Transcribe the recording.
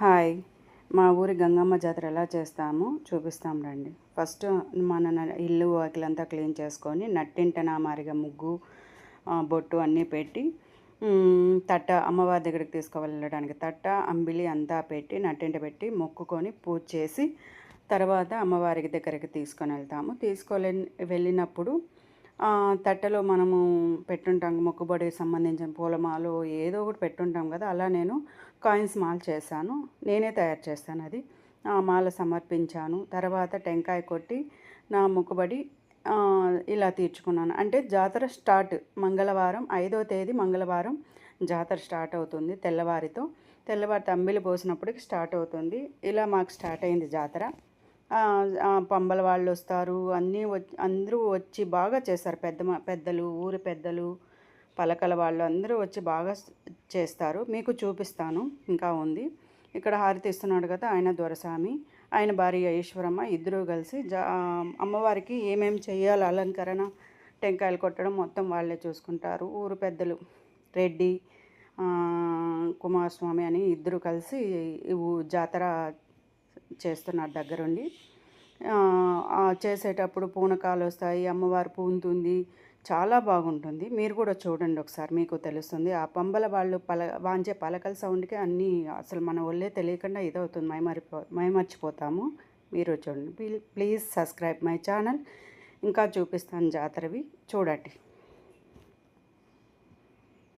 Hi. మా ఊరి గంగమ్మ జాతర ఎలా చేస్తామో చూపిస్తాం రండి. ఫస్ట్ ఇల్లు వాకిలంతా క్లీన్ చేసుకొని నట్టింటన మారిగా ముగ్గు బొట్టు అన్నీ పెట్టి తట్ట అమ్మవారి దగ్గరికి తీసుకువెళ్ళడానికి తట్ట అంబిలి అంతా పెట్టి నట్టింట పెట్టి మొక్కుకొని పూజ చేసి తర్వాత అమ్మవారికి దగ్గరికి తీసుకొని వెళ్తాము. వెళ్ళినప్పుడు తట్టలో మనము పెట్టుంటాం మొక్కుబడికి సంబంధించిన పూలమాలు ఏదో ఒకటి పెట్టుంటాం కదా. అలా నేను కాయిన్స్ మాల చేశాను. నేనే తయారు చేస్తాను అది. ఆ మాల సమర్పించాను. తర్వాత టెంకాయ కొట్టి నా మొక్కుబడి ఇలా తీర్చుకున్నాను. అంటే జాతర స్టార్ట్ మంగళవారం 5వ తేదీ మంగళవారం జాతర స్టార్ట్ అవుతుంది. తెల్లవారి తంబిలి పోసినప్పటికి స్టార్ట్ అవుతుంది. ఇలా మాకు స్టార్ట్ అయింది జాతర. పంబల వాళ్ళు వస్తారు, అందరూ వచ్చి బాగా చేస్తారు. పెద్దలు, ఊరి పెద్దలు, పలకల వాళ్ళు అందరూ వచ్చి బాగా చేస్తారు. మీకు చూపిస్తాను. ఇంకా ఉంది. ఇక్కడ హారతి ఇస్తున్నాడు కదా, ఆయన దొరస్వామి, ఆయన భార్య ఈశ్వరమ్మ, ఇద్దరూ కలిసి అమ్మవారికి ఏమేమి చేయాలి అలంకరణ, టెంకాయలు కొట్టడం మొత్తం వాళ్ళే చూసుకుంటారు. ఊరు పెద్దలు రెడ్డి, కుమారస్వామి అని ఇద్దరు కలిసి జాతర చేస్తున్నారు దగ్గరుండి. చేసేటప్పుడు పూనకాలు వస్తాయి, అమ్మవారు పూనుతుంది, చాలా బాగుంటుంది. మీరు కూడా చూడండి ఒకసారి, మీకు తెలుస్తుంది. ఆ పంబల వాళ్ళు వాంచే పలకల సౌండ్కి అన్నీ అసలు మన ఒళ్ళే తెలియకుండా ఇదవుతుంది, మైమర్చిపోతాము. మీరు చూడండి. Please subscribe my channel. ఇంకా చూపిస్తాను జాతరవి, చూడండి.